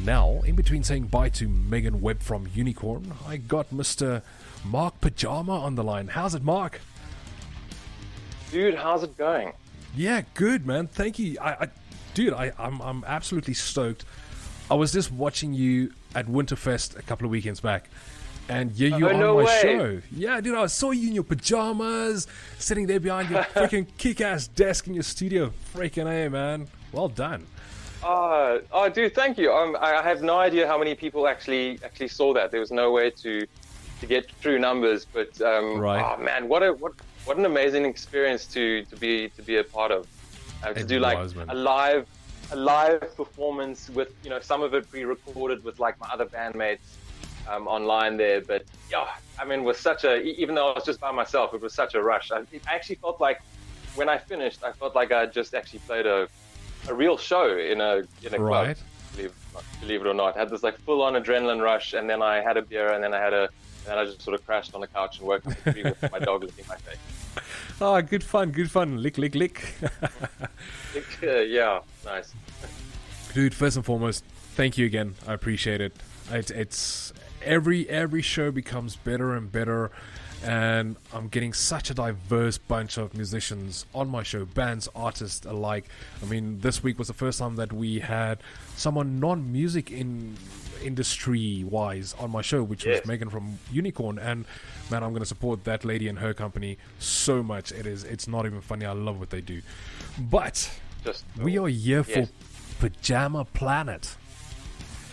now, in between saying bye to Megan Webb from Unicorn, I got Mr. Mark Pyjama on the line. How's it, Mark? Dude, how's it going? Yeah, good, man. Thank you. I'm absolutely stoked. I was just watching you at Winterfest a couple of weekends back, and you're on my show. Yeah, dude, I saw you in your pajamas, sitting there behind your freaking kick-ass desk in your studio. Freaking A, man. Well done. Dude, thank you. I have no idea how many people actually saw that. There was no way to get true numbers, but right. Oh man, what an amazing experience to be a part of. To do like a live performance with, you know, some of it pre-recorded with like my other bandmates online there. But yeah, I mean, even though I was just by myself, it was such a rush. I actually felt like when I finished, I felt like I just actually played a real show in a right. club. Believe it or not, I had this like full-on adrenaline rush, and then I had a beer, and then I just sort of crashed on the couch and woke up at 3 with my dog licking my face. Oh, good fun. Lick, lick, lick. Yeah, nice. Dude, first and foremost, thank you again. I appreciate it. It's every show becomes better and better, and I'm getting such a diverse bunch of musicians on my show, bands, artists alike. I mean, this week was the first time that we had someone non-music industry-wise on my show, which was Megan from Unicorn, and man, I'm going to support that lady and her company so much. It's not even funny. I love what they do. But we are here for Pyjama Planet.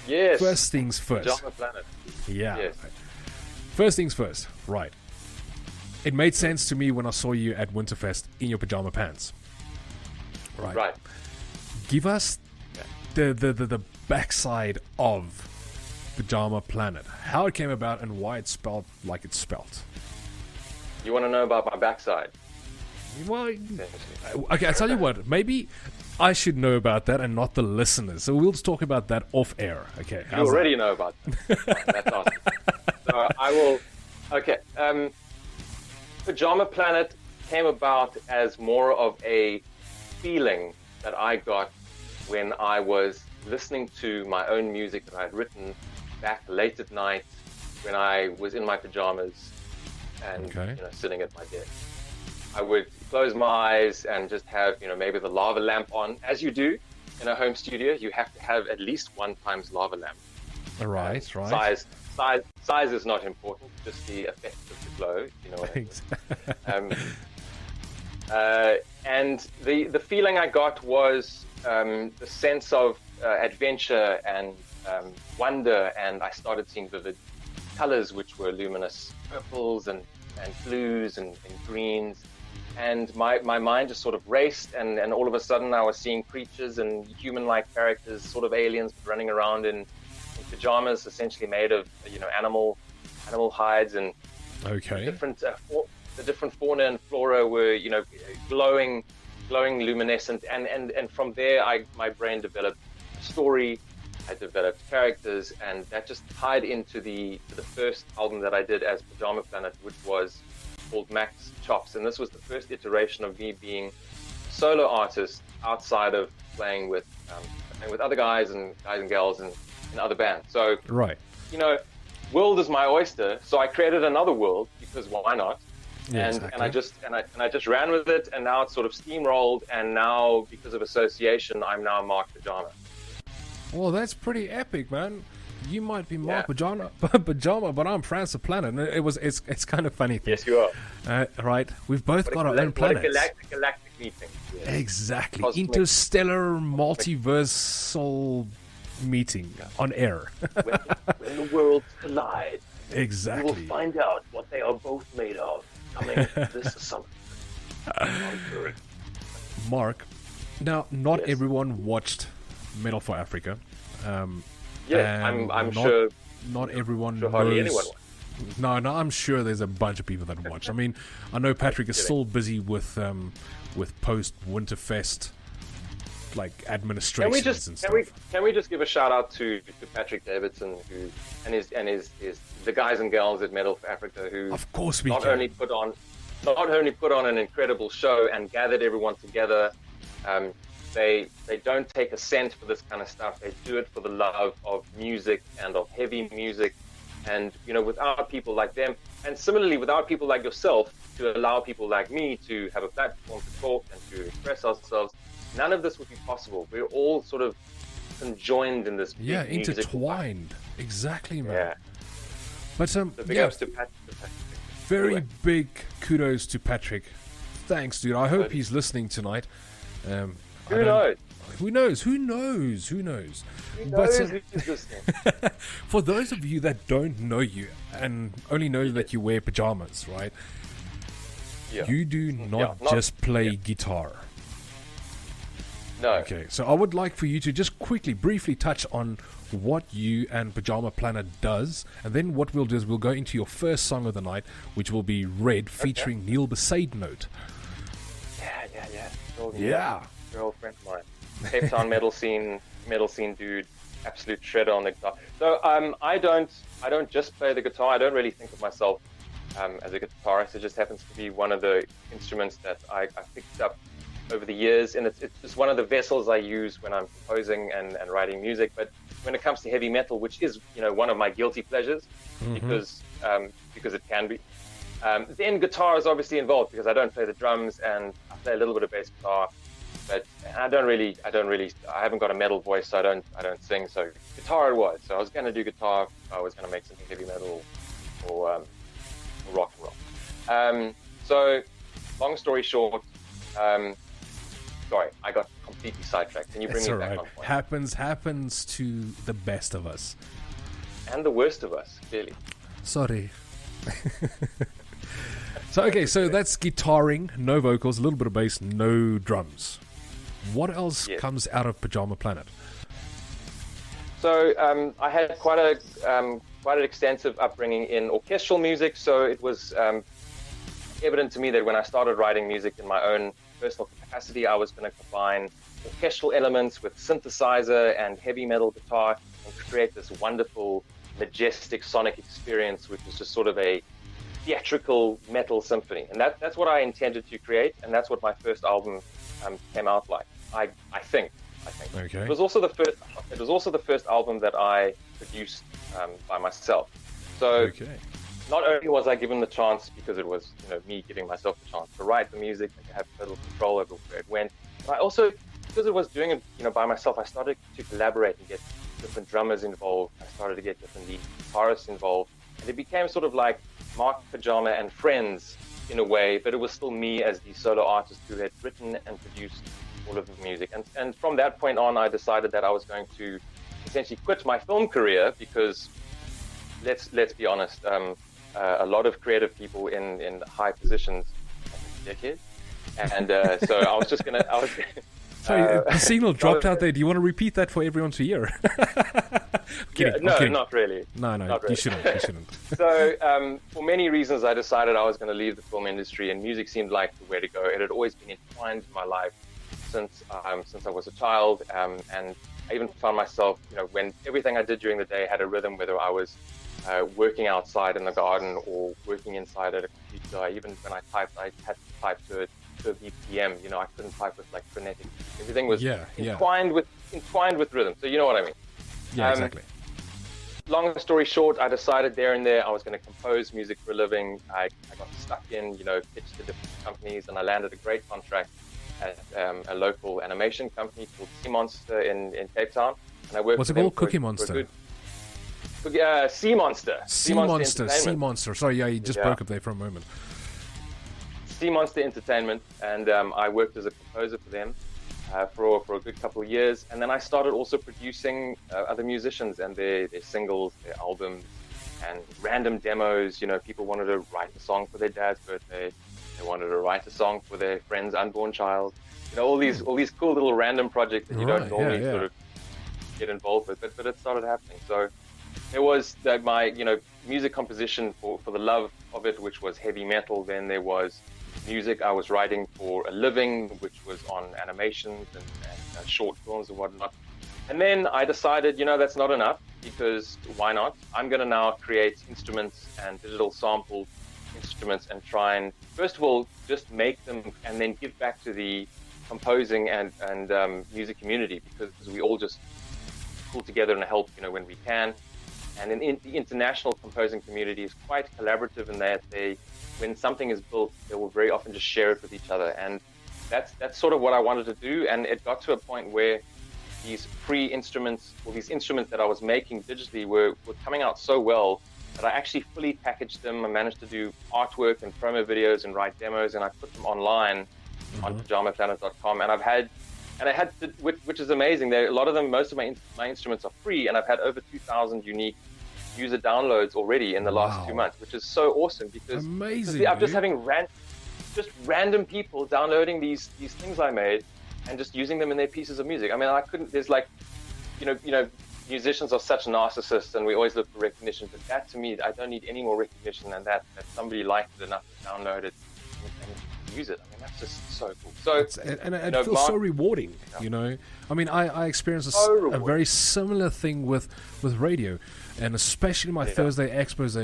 Yes. First things first. Pyjama Planet. Yeah. Yes. First things first. Right. It made sense to me when I saw you at Winterfest in your pajama pants. Right. Give us the backside of Pyjama Planet, how it came about and why it's spelled like it's spelled. You want to know about my backside? Well, okay, I'll tell you what, maybe I should know about that and not the listeners, so we'll just talk about that off air. Okay, you already know about that. That's awesome. So I will. Okay, Pyjama Planet came about as more of a feeling that I got when I was listening to my own music that I had written back late at night when I was in my pajamas and sitting at my desk. I would close my eyes and just have, maybe the lava lamp on. As you do in a home studio, you have to have at least 1 times lava lamp. Right. Size is not important, just the effect of the glow, you know what I mean? And the feeling I got was the sense of adventure and wonder, and I started seeing vivid colors, which were luminous purples and blues and greens, and my mind just sort of raced, and all of a sudden I was seeing creatures and human-like characters, sort of aliens, running around in pajamas, essentially made of animal hides, and the different fauna and flora were glowing luminescent, and from there my brain developed a story. I developed characters, and that just tied into the first album that I did as Pyjama Planet, which was called Max Chops, and this was the first iteration of me being a solo artist outside of playing with other guys and girls and in other bands. So world is my oyster, so I created another world because why not? Yeah, and I just ran with it, and now it's sort of steamrolled, and now because of association, I'm now Mark Pyjama. Well, that's pretty epic, man. You might be Mark Pyjama, but I'm France the Planet. It's kind of funny. Yes, you are. Right, we've both got our own planets. Galactic meeting. Yeah. Exactly, Cosmic. Interstellar multiversal meeting on air. when the worlds collide, exactly, we will find out what they are both made of. Coming this is something. Mark, now not everyone watched Metal for Africa. I'm sure. Not everyone knows. Hardly anyone watched. No, I'm sure there's a bunch of people that watch. I mean, I know Patrick is still busy with post Winterfest administrations and stuff. Can we just give a shout out to Patrick Davidson, who and his the guys and girls at Metal for Africa, who of course we not can. only put on an incredible show and gathered everyone together. They don't take a cent for this kind of stuff. They do it for the love of music and of heavy music. And, you know, without people like them, and similarly without people like yourself to allow people like me to have a platform to talk and to express ourselves, none of this would be possible. We're all sort of conjoined in this. Yeah, intertwined. Exactly, man. Yeah. But so big ups to Patrick. Very big kudos to Patrick. Thanks, dude. I hope he's listening tonight. Who knows? Who knows? Who knows? Who knows? For those of you that don't know you and only know that you wear pajamas, right? Yeah. You do not just play guitar. No. Okay, so I would like for you to just quickly, briefly touch on what you and Pyjama Planet does, and then what we'll do is we'll go into your first song of the night, which will be Red, featuring Neil Besaidnote. Yeah. Girlfriend of mine. Cape Town metal scene dude, absolute shredder on the guitar. So I don't just play the guitar. I don't really think of myself as a guitarist. It just happens to be one of the instruments that I picked up over the years, and it's just one of the vessels I use when I'm composing and writing music. But when it comes to heavy metal, which is, you know, one of my guilty pleasures, because it can be, then guitar is obviously involved because I don't play the drums and I play a little bit of bass guitar, but I haven't got a metal voice, so I don't sing. So guitar it was. So I was going to do guitar. I was going to make some heavy metal or rock and roll. So long story short, sorry, I got completely sidetracked. Can you bring me back on point? Happens to the best of us. And the worst of us, clearly. Sorry. So that's guitaring, no vocals, a little bit of bass, no drums. What else comes out of Pyjama Planet? So I had quite an extensive upbringing in orchestral music, so it was evident to me that when I started writing music in my own personal capacity, I was going to combine orchestral elements with synthesizer and heavy metal guitar and create this wonderful, majestic sonic experience, which was just sort of a theatrical metal symphony. And that's what I intended to create, and that's what my first album came out like. I think. Okay. It was also the first album that I produced by myself. So not only was I given the chance because it was, you know, me giving myself the chance to write the music and to have total control over where it went, but I also, because it was doing it, you know, by myself, I started to collaborate and get different drummers involved. I started to get different lead guitarists involved, and it became sort of like Mark Pyjama and Friends in a way, but it was still me as the solo artist who had written and produced all of the music. And from that point on, I decided that I was going to essentially quit my film career because, let's be honest, a lot of creative people in high positions are dickheads. And so I was just going to... Sorry, the signal dropped out there. Do you want to repeat that for everyone to hear? Kidding. Not really. No, not really. You shouldn't. So for many reasons, I decided I was going to leave the film industry, and music seemed like the way to go. It had always been entwined in my life since I was a child, and I even found myself, you know, when everything I did during the day had a rhythm, whether I was working outside in the garden or working inside at a computer. Even when I typed, I had to type to a BPM. You know, I couldn't type with like frenetic. Everything was entwined with rhythm. So you know what I mean? Yeah, exactly. Long story short, I decided there and there I was going to compose music for a living. I got stuck in, you know, pitched to different companies, and I landed a great contract at a local animation company called Sea Monster in Cape Town. And I worked. What's it called? Cookie Monster. Sea Monster. Sea Monster. Sorry, you just broke up there for a moment. Sea Monster Entertainment, and I worked as a composer for them for a good couple of years, and then I started also producing other musicians and their singles, their albums, and random demos. You know, people wanted to write a song for their dad's birthday, they wanted to write a song for their friend's unborn child. You know, all these cool little random projects that you don't normally sort of get involved with, but it started happening. So there was my, you know, music composition for the love of it, which was heavy metal. Then there was music I was writing for a living, which was on animations and short films and whatnot. And then I decided, you know, that's not enough, because why not? I'm going to now create instruments and digital sampled instruments and try and, first of all, just make them and then give back to the composing and music community, because we all just pull together and help, when we can. And the international composing community is quite collaborative in that when something is built, they will very often just share it with each other. And that's sort of what I wanted to do. And it got to a point where these free instruments, or these instruments that I was making digitally, were coming out so well that I actually fully packaged them. I managed to do artwork and promo videos and write demos, and I put them online on pyjamaplanet.com. And I had to, which is amazing. A lot of them, most of my instruments are free, and I've had over 2,000 unique user downloads already in the last 2 months, which is so awesome, because I'm just having random people downloading these things I made and just using them in their pieces of music. I mean, there's like, musicians are such narcissists, and we always look for recognition, but that, to me, I don't need any more recognition than that somebody liked it enough to download it and use it. I mean, that's just so cool. So it feels so rewarding, I mean, I experienced a very similar thing with radio, and especially my Thursday expose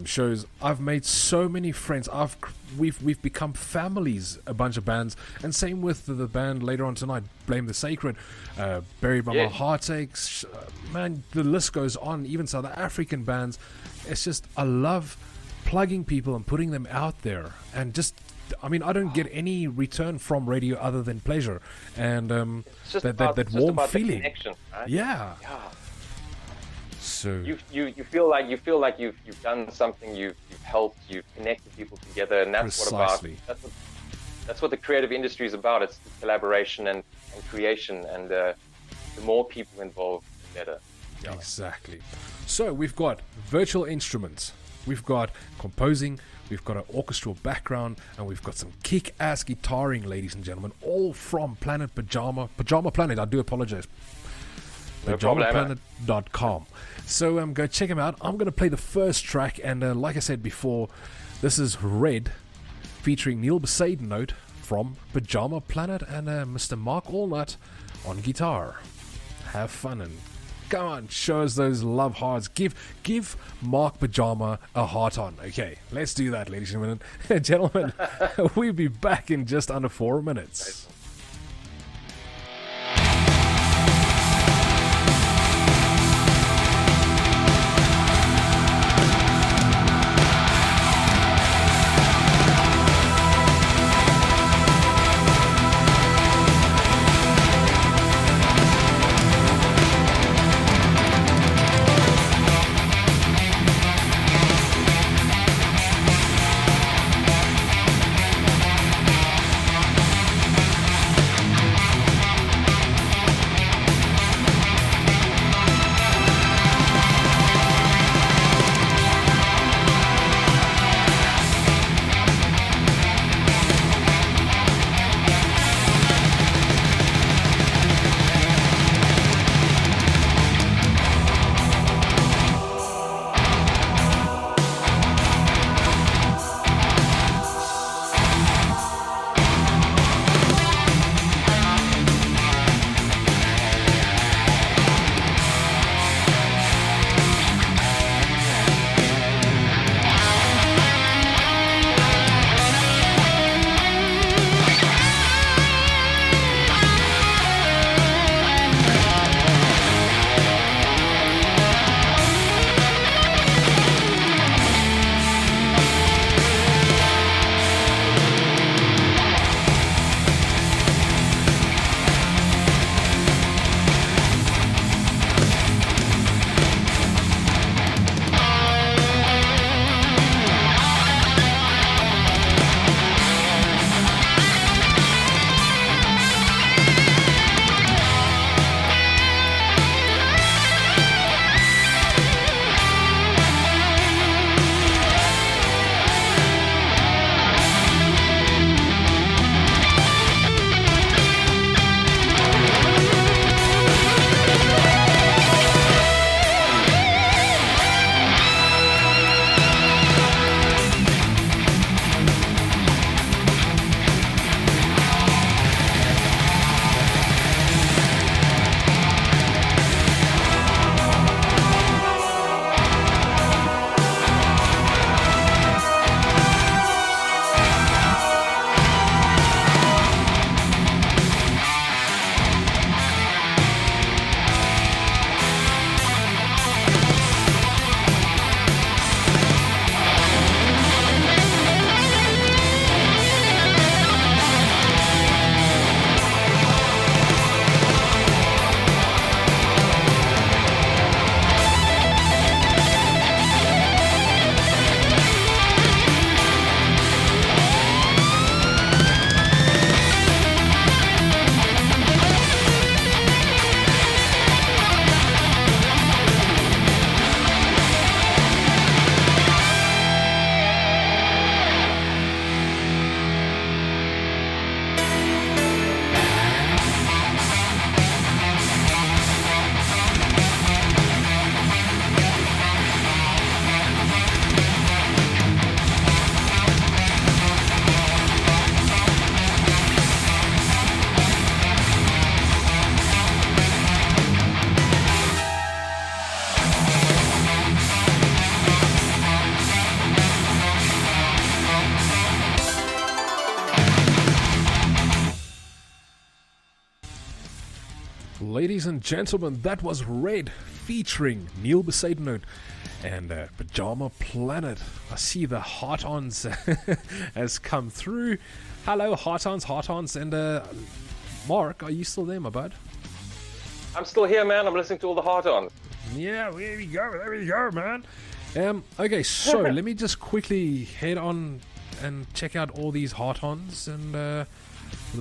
shows. I've made so many friends. We've become families, a bunch of bands, and same with the band later on tonight, Blame the Sacred, Buried by My Heartaches, man, the list goes on, even South African bands. It's just, I love plugging people and putting them out there, and just, I mean, I don't get any return from radio other than pleasure, and that warm feeling. Connection, right? Yeah. So you feel like you've done something, you've helped, you've connected people together, and that's what the creative industry is about. It's collaboration and creation, and the more people involved, the better. Yeah. Exactly. So we've got virtual instruments, we've got composing, we've got an orchestral background, and we've got some kick-ass guitaring, ladies and gentlemen, all from Planet Pyjama Planet. I do apologize. pyjamaplanet.com. So go check him out. I'm going to play the first track, and like I said before, this is Red featuring Neil Besaidenote from Pyjama Planet and Mr. Mark Allnut on guitar. Have fun and come on, show us those love hearts. Give Mark Pyjama a heart on. Okay, let's do that, ladies and gentlemen. We'll be back in just under 4 minutes. Ladies and gentlemen, that was Red featuring Neil Besaidenote and Pyjama Planet. I see the Heart-Ons has come through. Hello, Heart-Ons, and Mark, are you still there, my bud? I'm still here, man. I'm listening to all the Heart-Ons. Yeah, there we go, man. Okay, so let me just quickly head on and check out all these Heart-Ons and the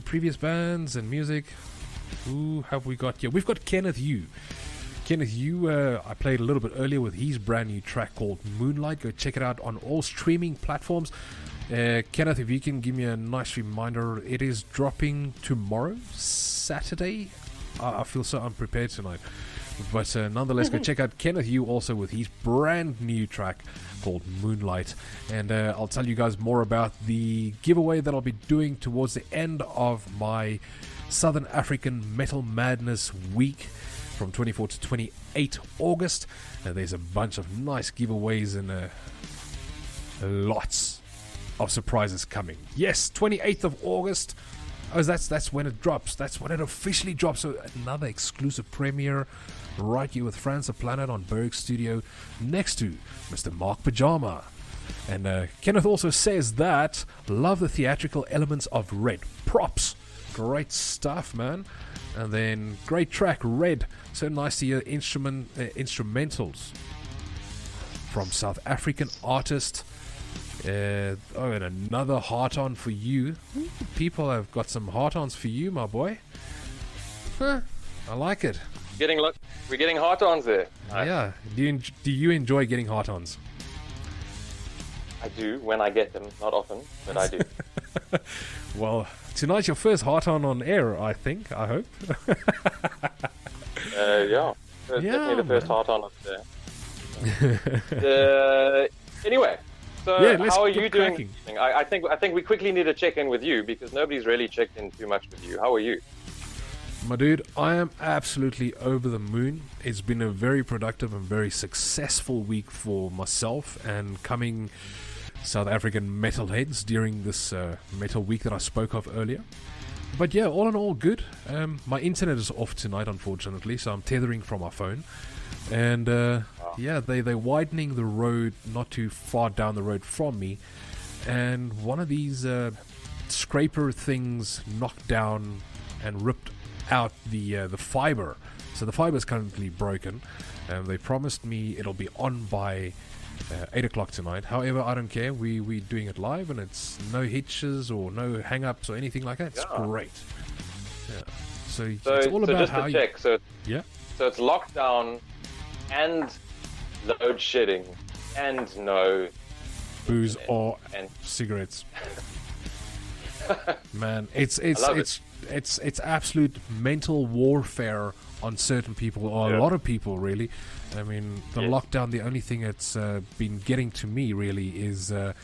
previous bands and music. Who have we got here? We've got Kenneth Yu. Kenneth Yu, I played a little bit earlier with his brand new track called Moonlight. Go check it out on all streaming platforms. Kenneth, if you can give me a nice reminder, it is dropping tomorrow, Saturday. I feel so unprepared tonight. But nonetheless, go check out Kenneth Yu also with his brand new track called Moonlight. And I'll tell you guys more about the giveaway that I'll be doing towards the end of my Southern African Metal Madness week from 24 to 28 August. There's a bunch of nice giveaways and lots of surprises coming. Yes, 28th of August. Oh, that's when it drops. That's when it officially drops. So another exclusive premiere right here with France the Planet on Burg Studio next to Mr. Mark Pyjama. And Kenneth also says that love the theatrical elements of Red. Props. Great stuff, man. And then great track, Red. So nice to hear instrumentals from South African artist. And another Heart-On for you. People have got some Heart-Ons for you, my boy. Huh, I like it. We're getting Heart-Ons there. Yeah. Do you enjoy getting Heart-Ons? I do when I get them. Not often, but I do. Well, tonight's your first Heart-On air, I think. I hope. Yeah. Definitely the first Heart-On up there. Anyway. So how are you doing? I think we quickly need to check in with you because nobody's really checked in too much with you. How are you? My dude, I am absolutely over the moon. It's been a very productive and very successful week for myself and coming South African metalheads during this metal week that I spoke of earlier. But yeah, all in all, good. My internet is off tonight, unfortunately, so I'm tethering from my phone. And yeah, they're widening the road not too far down the road from me. And one of these scraper things knocked down and ripped out the fiber. So the fiber is currently broken. They promised me it'll be on by 8 o'clock tonight. However, I don't care. We're doing it live and it's no hitches or no hang-ups or anything like that. It's great. Yeah. So it's all about just how to check. So it's lockdown and load shedding and no booze or cigarettes. Man, it's absolute mental warfare on certain people, or a lot of people, really. I mean, the lockdown, the only thing that's been getting to me, really, is the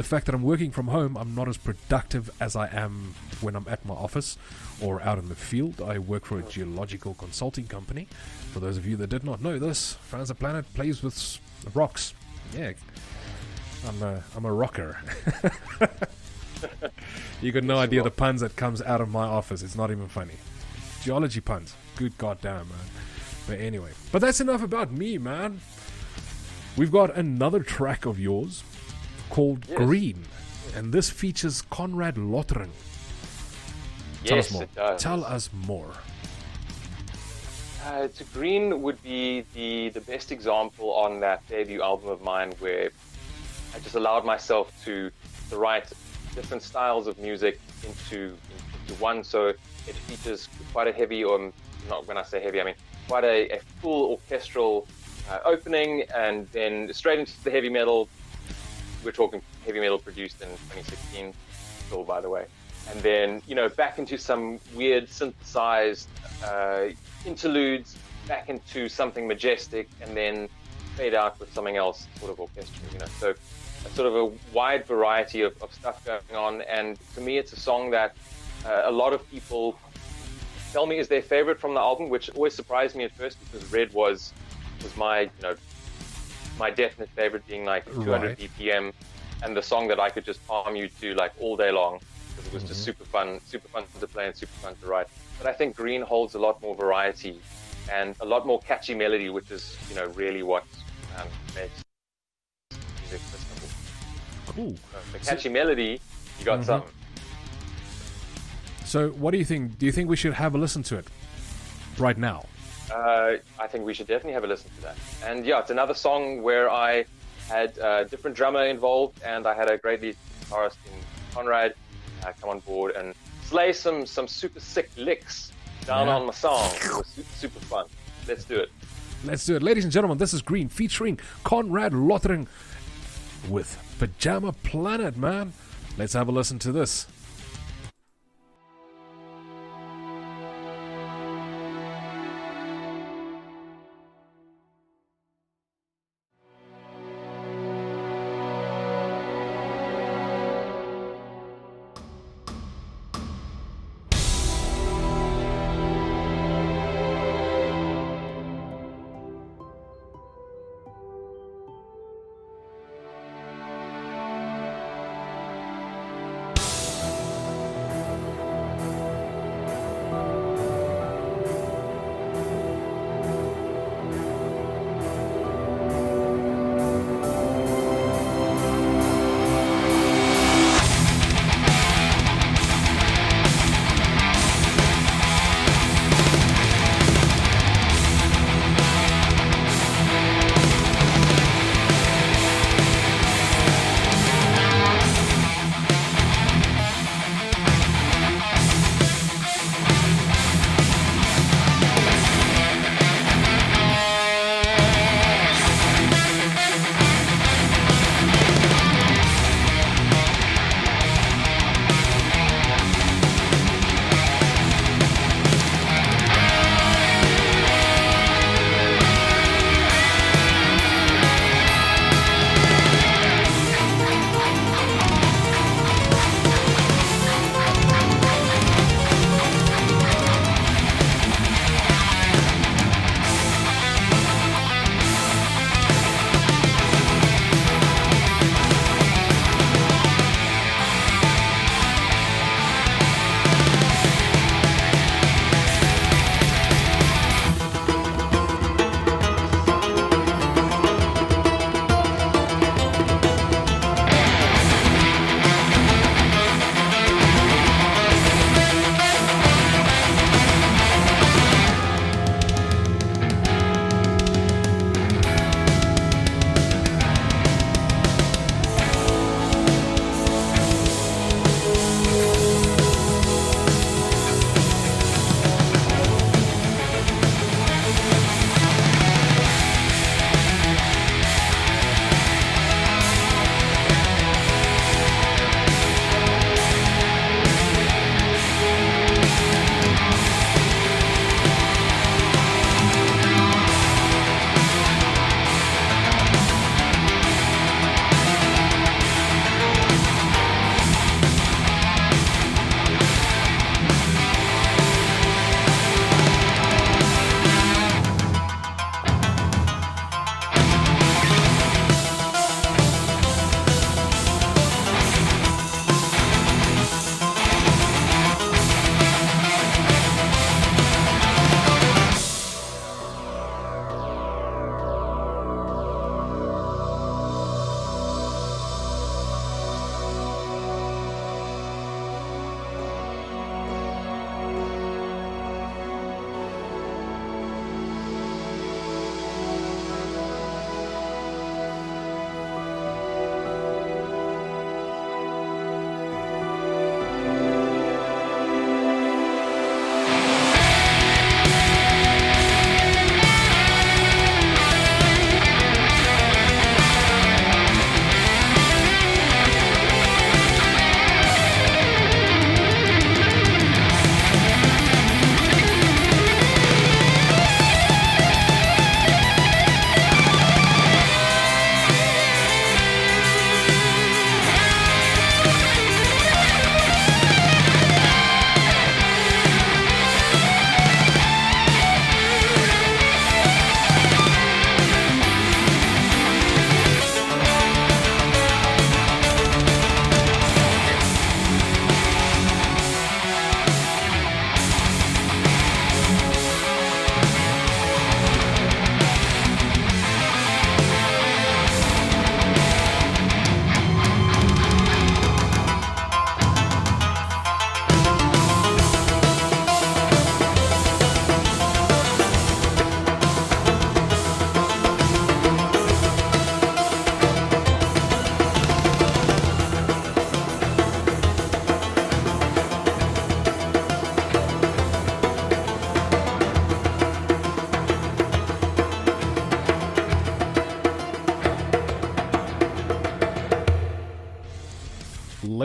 fact that I'm working from home. I'm not as productive as I am when I'm at my office or out in the field. I work for a geological consulting company. For those of you that did not know this, France the Planet plays with rocks. Yeah, I'm a rocker. You got no idea the puns that comes out of my office. It's not even funny. Geology puns. Good goddamn, man. But anyway. But that's enough about me, man. We've got another track of yours called Green. And this features Conrad Lottering. Tell us more. It does. Tell us more. Green would be the best example on that debut album of mine where I just allowed myself to write different styles of music into one. So it features quite a heavy, or not when I say heavy, I mean quite a full orchestral opening, and then straight into the heavy metal. We're talking heavy metal produced in 2016 still, by the way. And then, back into some weird synthesized interludes, back into something majestic, and then fade out with something else, sort of orchestral, So a sort of a wide variety of stuff going on. And to me, it's a song that a lot of people tell me is their favorite from the album, which always surprised me at first because Red was my, my definite favorite, being like 200 BPM and the song that I could just palm you to like all day long. because it was just super fun to play and super fun to write. But I think Green holds a lot more variety and a lot more catchy melody, which is, you know, really what makes music listenable. Cool. The catchy melody, you got something. So what do you think? Do you think we should have a listen to it right now? I think we should definitely have a listen to that. And yeah, it's another song where I had a different drummer involved, and I had a great lead guitarist in Conrad come on board and slay some super sick licks down on my song. It was super fun. Let's do it. Let's do it. Ladies and gentlemen, this is Green featuring Conrad Lothering with Pyjama Planet, man. Let's have a listen to this.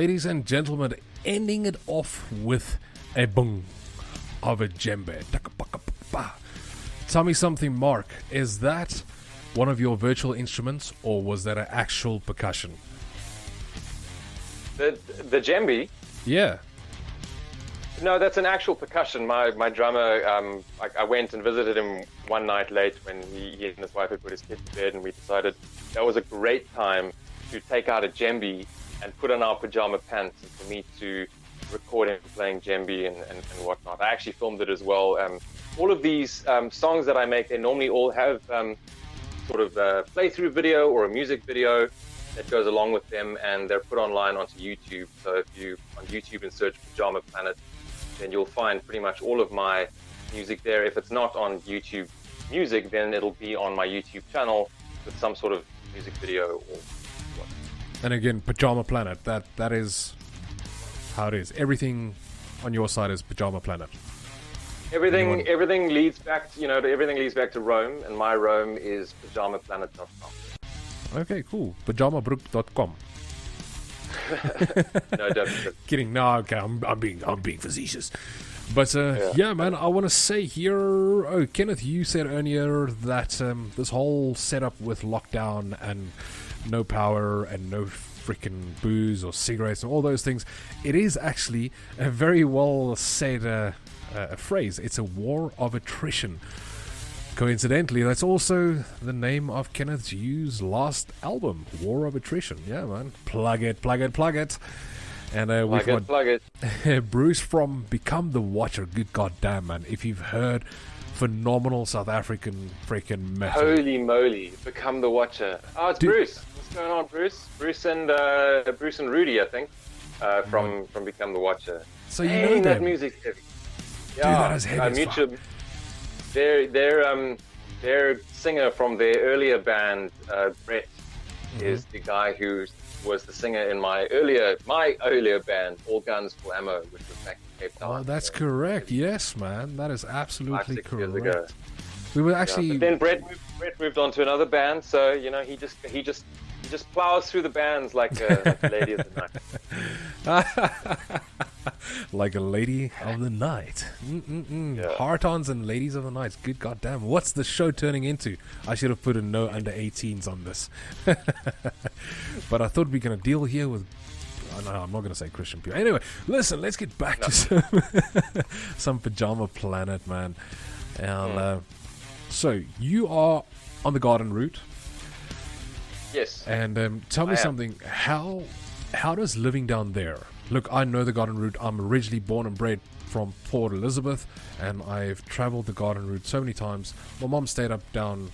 ladies and gentlemen, ending it off with a bung of a djembe. Tell me something, Mark. Is that one of your virtual instruments, or was that an actual percussion? The djembe? Yeah. No, that's an actual percussion. My drummer, I went and visited him one night late when he and his wife had put his kid to bed, and we decided that was a great time to take out a djembe and put on our pajama pants and for me to record him playing djembe and whatnot. I actually filmed it as well. All of these songs that I make, they normally all have sort of a playthrough video or a music video that goes along with them, and they're put online onto YouTube. So if you on YouTube and search Pyjama Planet, then you'll find pretty much all of my music there. If it's not on YouTube Music, then it'll be on my YouTube channel with some sort of music video or what. And again, Pyjama Planet, that is how it is. Everything on your side is Pyjama Planet. Everything leads back to, everything leads back to Rome, and my Rome is pyjamaplanet.com. Okay, cool. Pyjamabroek.com. No, don't. Kidding. No, okay, I'm being facetious. But yeah, man, I want to say here. Oh, Kenneth, you said earlier that this whole setup with lockdown and no power and no freaking booze or cigarettes and all those things, it is actually a very well said a phrase. It's a war of attrition. Coincidentally, that's also the name of Kenneth Hughes' last album, War of Attrition. Yeah, man. Plug it. And we've got Bruce from Become the Watcher. Good goddamn, man. If you've heard phenomenal South African freaking metal. Holy moly, Become the Watcher. Oh, it's Bruce. What's going on, Bruce? Bruce and Rudy, I think, from Become the Watcher. So you know that music's heavy. Yeah, dude, that is heavy as fuck. Their singer from their earlier band, Brett, is the guy who was the singer in my earlier band, All Guns Full Ammo, which was back in Cape Town. Oh, that's correct. Yes, man, that is absolutely 5-6 correct. years ago. We were actually. But then Brett moved on to another band, so he just plows through the bands like a lady of the night. Like a lady of the night. Yeah. Heart-ons and ladies of the night. Good goddamn. What's the show turning into? I should have put a no under 18s on this. But I thought we were going to deal here with... Oh, no, I'm not going to say Christian people. Anyway, listen, let's get back to some Pyjama Planet, man. And, so, you are on the garden route. Yes. And tell me something. How does living down there... Look, I know the garden route. I'm originally born and bred from Port Elizabeth, and I've traveled the garden route so many times. My mom stayed up down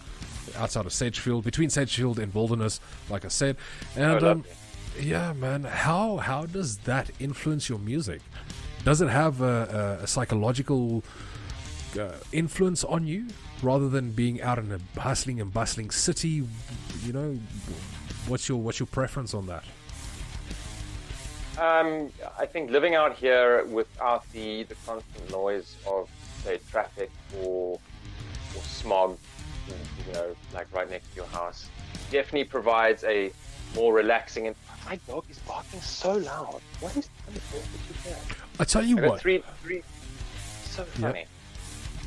outside of Sedgefield, between Sedgefield and Wilderness, like I said. And yeah, man, how does that influence your music? Does it have a psychological influence on you, rather than being out in a hustling and bustling city? What's your preference on that? I think living out here without the constant noise of, say, traffic or smog, like right next to your house, definitely provides a more relaxing. And my dog is barking so loud. What is that? I tell you what. Three. So funny. Yep.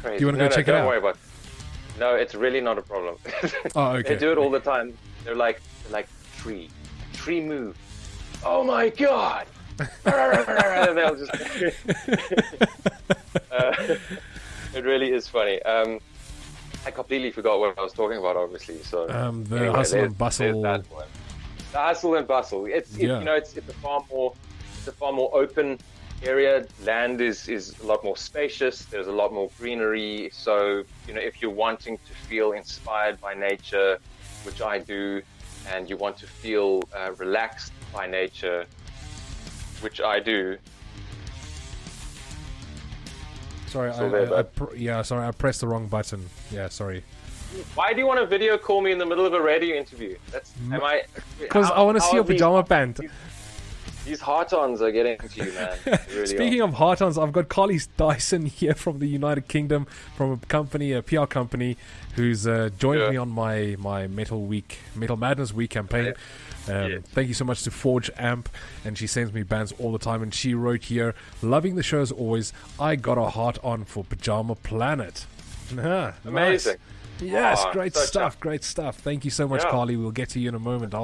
Crazy. Do you want to go check it out? Don't worry about it. No, it's really not a problem. Oh, okay. They do it all the time. They're like tree move. Oh my god! They'll just. It really is funny. I completely forgot what I was talking about. Obviously, so the hustle and bustle. That one. The hustle and bustle. It's a far more open area. Land is a lot more spacious. There's a lot more greenery. So if you're wanting to feel inspired by nature, which I do, and you want to feel relaxed by nature, which I do. Sorry, I pressed the wrong button. Yeah, sorry. Why do you want to video call me in the middle of a radio interview? Because I want to see your pajama pant. These heart-ons are getting to you, man. They really Speaking of heart-ons, I've got Carly Dyson here from the United Kingdom, from a company, a PR company, who's joined me on my Metal Madness Week campaign. Thank you so much to Forge Amp, and she sends me bands all the time, and she wrote here, loving the show as always, I got a heart on for Pyjama Planet. Amazing. Nice. Yes, great stuff, tough. great stuff. Thank you so much, Carly. We'll get to you in a moment.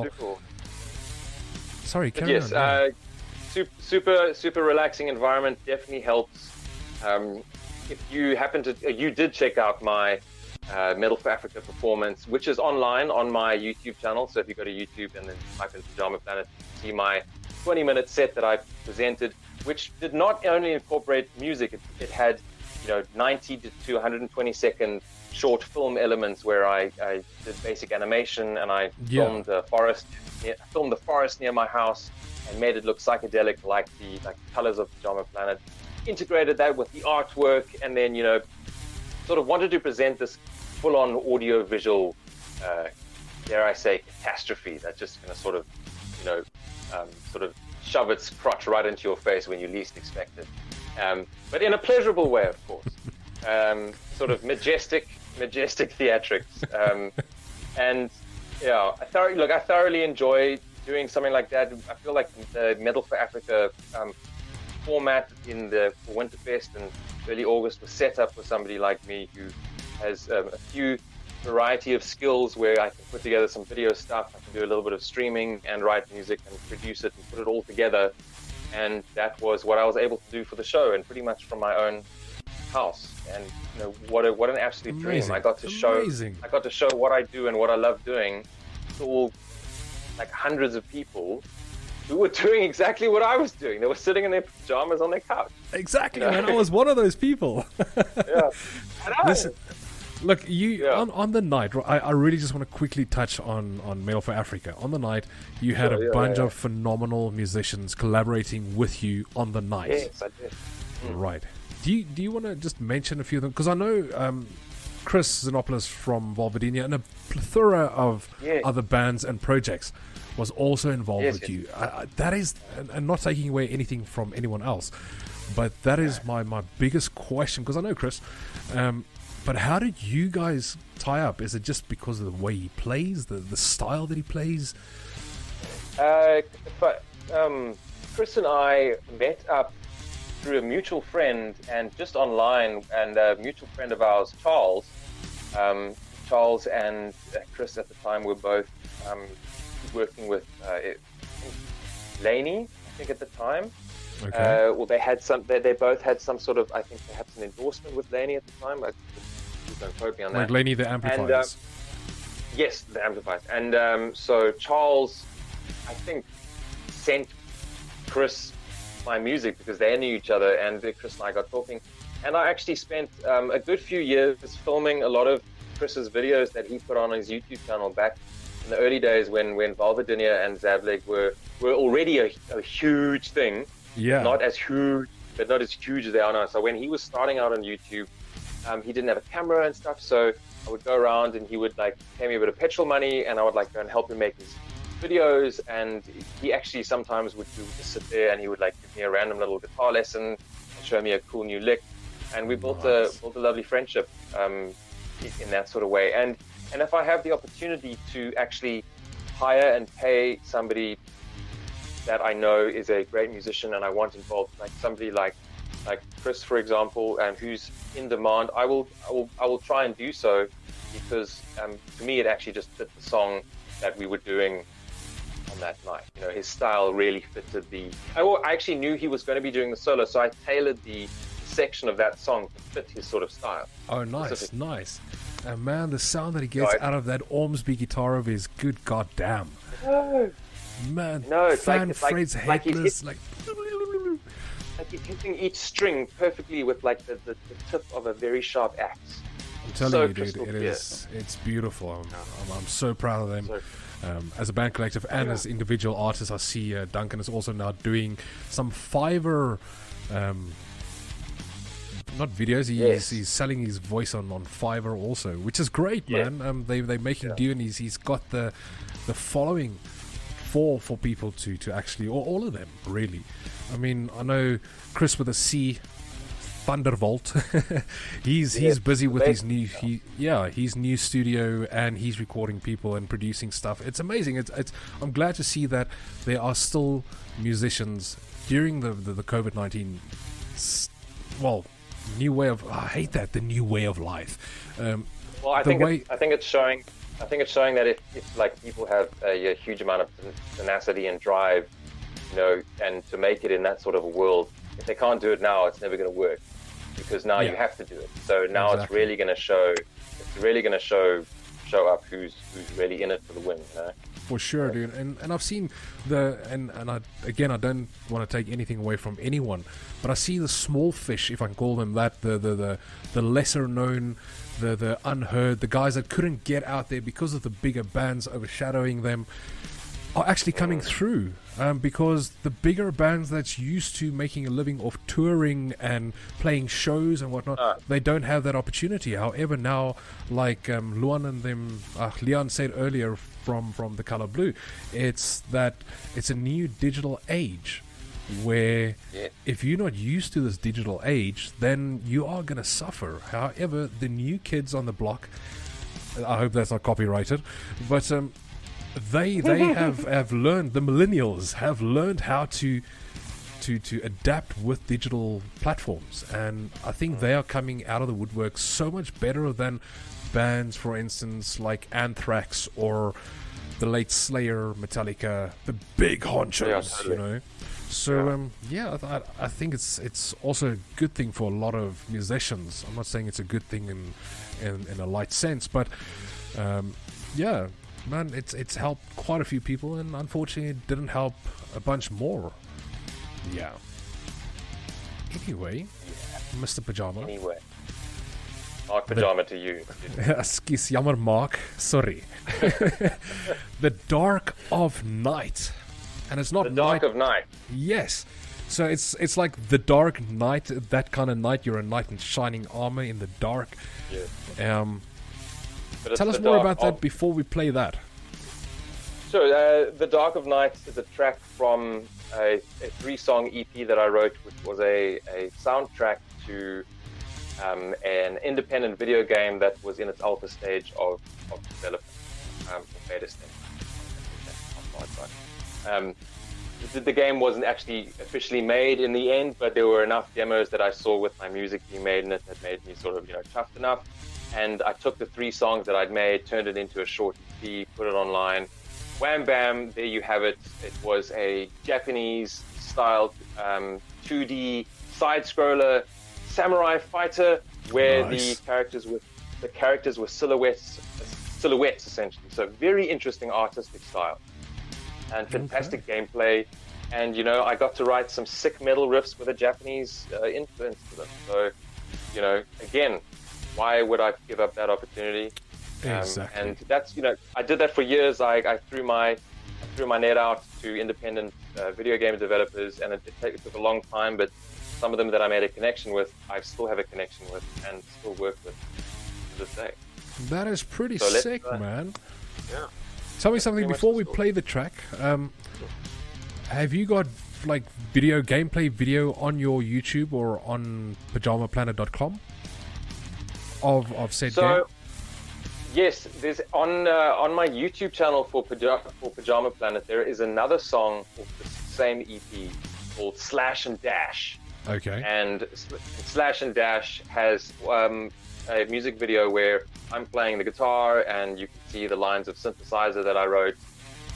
Sorry, carry on. Super relaxing environment, definitely helps. If you happen to, you did check out my Metal for Africa performance, which is online on my YouTube channel. So if you go to YouTube and then type in Pyjama Planet, you see my 20-minute set that I presented, which did not only incorporate music, it had 90 to 120 second short film elements where I did basic animation, and I filmed the forest near my house and made it look psychedelic like the colors of Pyjama Planet. Integrated that with the artwork, and then sort of wanted to present this full-on audio-visual, dare I say, catastrophe that's just going to sort of shove its crotch right into your face when you least expect it. But in a pleasurable way, of course. Sort of majestic theatrics. And I thoroughly enjoy doing something like that. I feel like the Metal for Africa format for Winterfest and early August was set up for somebody like me who has a few variety of skills where I can put together some video stuff. I can do a little bit of streaming and write music and produce it and put it all together. And that was what I was able to do for the show, and pretty much from my own house. And what an absolute dream! I got to show what I do and what I love doing to all like hundreds of people who were doing exactly what I was doing. They were sitting in their pajamas on their couch. Exactly, man. I was one of those people. Yeah. Listen, look, on the night, I really just want to quickly touch on Metal for Africa. On the night, you had a bunch of phenomenal musicians collaborating with you on the night. Yes, I did. Right. Do you want to just mention a few of them? Because I know Chris Xenopoulos from Volvadinia and a plethora of other bands and projects was also involved with you. That is, and not taking away anything from anyone else, but that is my biggest question, because I know Chris, but how did you guys tie up? Is it just because of the way he plays, the style that he plays? Chris and I met up through a mutual friend and just online, and a mutual friend of ours, Charles. Charles and Chris at the time were both working with Laney, I think at the time. Okay. Well, they both had some sort of, I think they had some endorsement with Laney at the time. Don't quote me on that. Like Laney, the amplifiers. And, yes, the amplifiers. And so Charles, I think, sent Chris my music because they knew each other, and Chris and I got talking. And I actually spent a good few years filming a lot of Chris's videos that he put on his YouTube channel back in the early days when Volvadinia and Zableg were already a huge thing. Yeah. Not as huge as they are now. So when he was starting out on YouTube, he didn't have a camera and stuff. So I would go around and he would pay me a bit of petrol money, and I would go and help him make his videos. And he actually sometimes would just sit there and he would give me a random little guitar lesson and show me a cool new lick. And we built a lovely friendship in that sort of way. And if I have the opportunity to actually hire and pay somebody that I know is a great musician and I want involved, somebody like Chris, for example, and who's in demand, I will try and do so, because to me it actually just fit the song that we were doing on that night. His style really fitted I actually knew he was going to be doing the solo, so I tailored the section of that song to fit his sort of style. Oh, nice. And man, the sound that he gets out of that Ormsby guitar of his, good goddamn. Man, it's Fred's headless, like he's hitting each string perfectly with the tip of a very sharp axe. I'm telling you, dude, it's beautiful. I'm so proud of them. As a band collective and as individual artists, I see Duncan is also now doing some Fiverr, not videos. He's selling his voice on Fiverr also, which is great, man. They're making do, and he's got the following for people to actually, or all of them really. I mean, I know Chris with a C, Thunderbolt. he's busy with his his new studio, and he's recording people and producing stuff. It's amazing. It's I'm glad to see that there are still musicians during the COVID-19 new way of, I hate that, the new way of life. Well, I think it's showing that if like people have a huge amount of tenacity and drive, and to make it in that sort of a world, if they can't do it now, it's never going to work, because now you have to do it. So now it's really going to show. It's really going to show up who's really in it for the win. For sure, dude. And I've seen and I don't want to take anything away from anyone, but I see the small fish, if I can call them that, the lesser known, the unheard, the guys that couldn't get out there because of the bigger bands overshadowing them, are actually coming through, because the bigger bands that's used to making a living off touring and playing shows and whatnot, they don't have that opportunity. However, now, like Luan and them, Leon said earlier from The Color Blue, it's a new digital age where if you're not used to this digital age, then you are going to suffer. However, the new kids on the block, I hope that's not copyrighted, but they have learned, the millennials have learned how to adapt with digital platforms, and I think they are coming out of the woodwork so much better than bands, for instance, like Anthrax or the late Slayer, Metallica, the big honchos, So I think it's also a good thing for a lot of musicians. I'm not saying it's a good thing in a light sense, but man, it's helped quite a few people, and unfortunately it didn't help a bunch more. Yeah. Anyway, Mr. Pyjama. Anyway. Mark Pyjama to you. Excuse, jammer Mark. Sorry. The Dark of Night. And it's not The Dark of Night. Yes. So it's like the Dark Knight, that kind of night. You're a knight in shining armor in the dark. Yeah. Tell us more about that before we play that. So, The Dark of Night is a track from a 3-song EP that I wrote, which was a soundtrack to an independent video game that was in its alpha stage of development, or beta stage. The game wasn't actually officially made in the end, but there were enough demos that I saw with my music being made in it that made me sort of, chuffed enough. And I took the 3 songs that I'd made, turned it into a short EP, put it online. Wham bam, there you have it. It was a Japanese-styled 2D side-scroller samurai fighter where the characters were silhouettes essentially. So very interesting artistic style and fantastic gameplay. And I got to write some sick metal riffs with a Japanese influence to them. So, again, why would I give up that opportunity? Exactly. And that's, I did that for years. I threw my net out to independent video game developers, and it took a long time, but some of them that I made a connection with, I still have a connection with and still work with to this day. That is pretty sick, man. Yeah. Tell me something before we play the track. Have you got like gameplay video on your YouTube or on pyjamaplanet.com of said game? Yes, there's on my YouTube channel for Pyjama Planet, there is another song of the same EP called Slash and Dash. Okay. And Slash and Dash has a music video where I'm playing the guitar and you can see the lines of synthesizer that I wrote,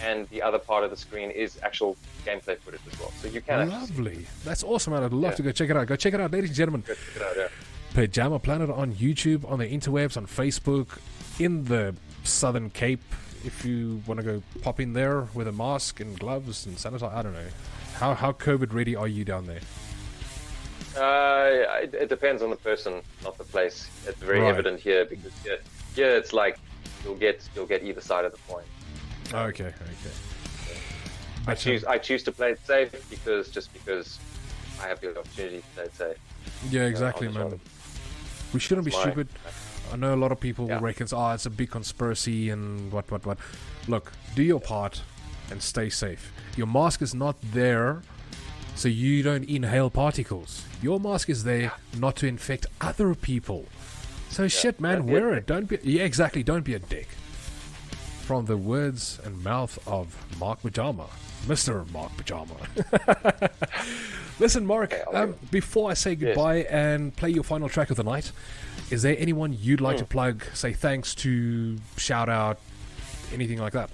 and the other part of the screen is actual gameplay footage as well. So you can Lovely. That's awesome, man. I'd love to go check it out. Go check it out, ladies and gentlemen. Check it out, yeah. Pyjama Planet on YouTube, on the interwebs, on Facebook, in the Southern Cape. If you want to go pop in there with a mask and gloves and sanitizer, I don't know. How COVID ready are you down there? It depends on the person, not the place. It's very evident here because here it's like you'll get either side of the point. Okay. I choose to play it safe because I have the opportunity to play it safe. Yeah, exactly, man. We shouldn't be stupid. I know a lot of people will reckon, it's a big conspiracy and what. Look, do your part. and stay safe. Your mask is not there so you don't inhale particles. Your mask is there not to infect other people. So shit, man, wear it. Don't be don't be a dick. From the words and mouth of Mark Pyjama, Mr. Mark Pyjama. Listen, Mark, before I say goodbye and play your final track of the night, is there anyone you'd like to plug, say thanks to, shout out, anything like that?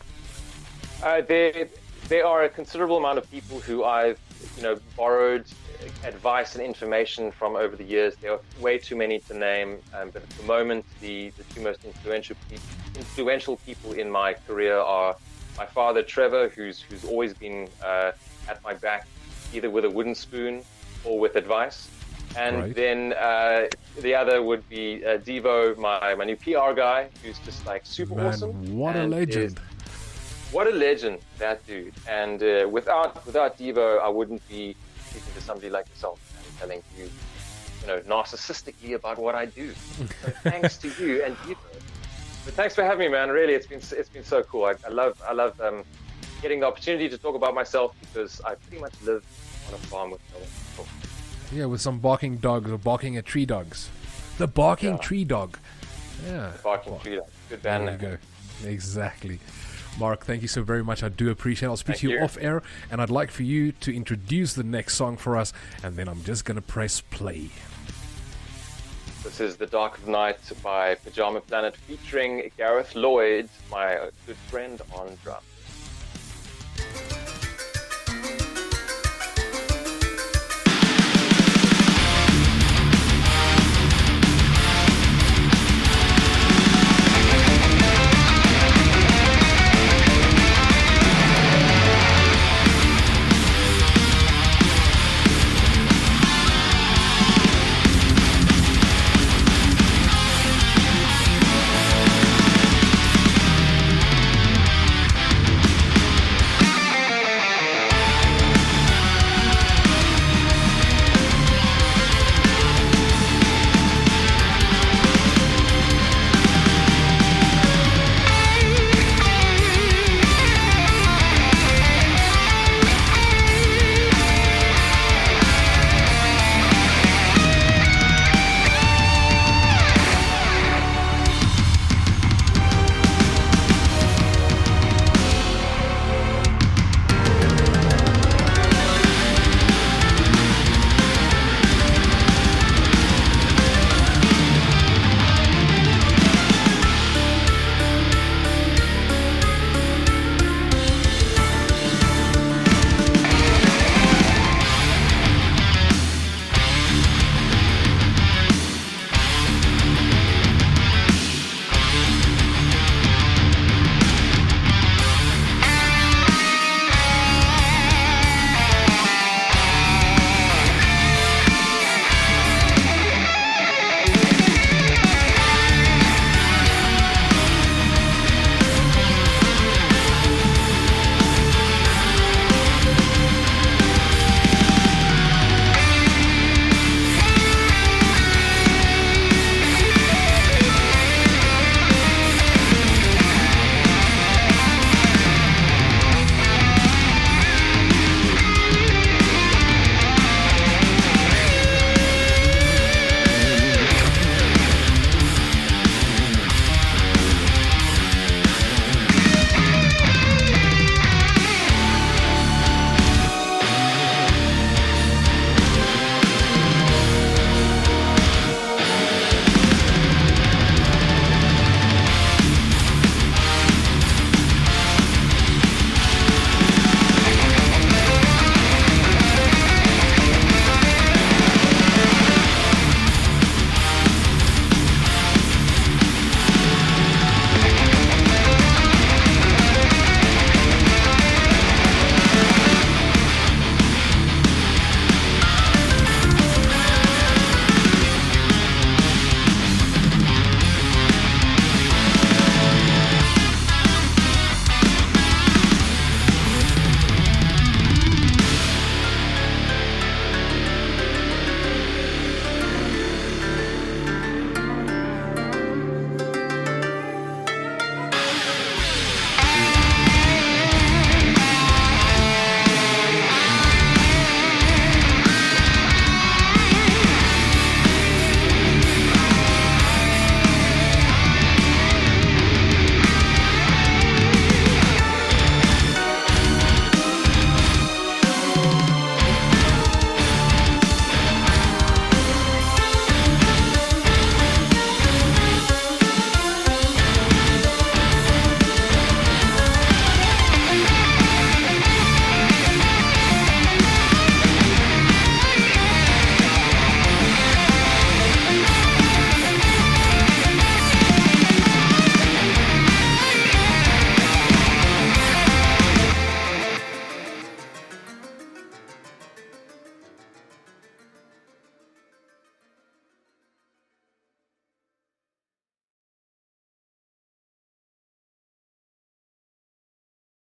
There are a considerable amount of people who I've borrowed advice and information from over the years. There are way too many to name, but at the moment the two most influential people in my career are my father Trevor, who's always been at my back, either with a wooden spoon or with advice, and then the other would be Devo, my new PR guy, who's just like super awesome. What a legend! What a legend, that dude. And without Devo, I wouldn't be speaking to somebody like yourself and telling you, narcissistically about what I do. So thanks to you and Devo. But thanks for having me, man. Really, it's been so cool. I love getting the opportunity to talk about myself, because I pretty much live on a farm with no one. Yeah, with some barking dogs or barking at tree dogs. The barking tree dog. Yeah. Barking tree dog. Good band name. There you go. Exactly. Mark, thank you so very much. I do appreciate it. I'll speak to you off air, and I'd like for you to introduce the next song for us, and then I'm just going to press play. This is The Dark of Night by Pyjama Planet, featuring Gareth Lloyd, my good friend on drums.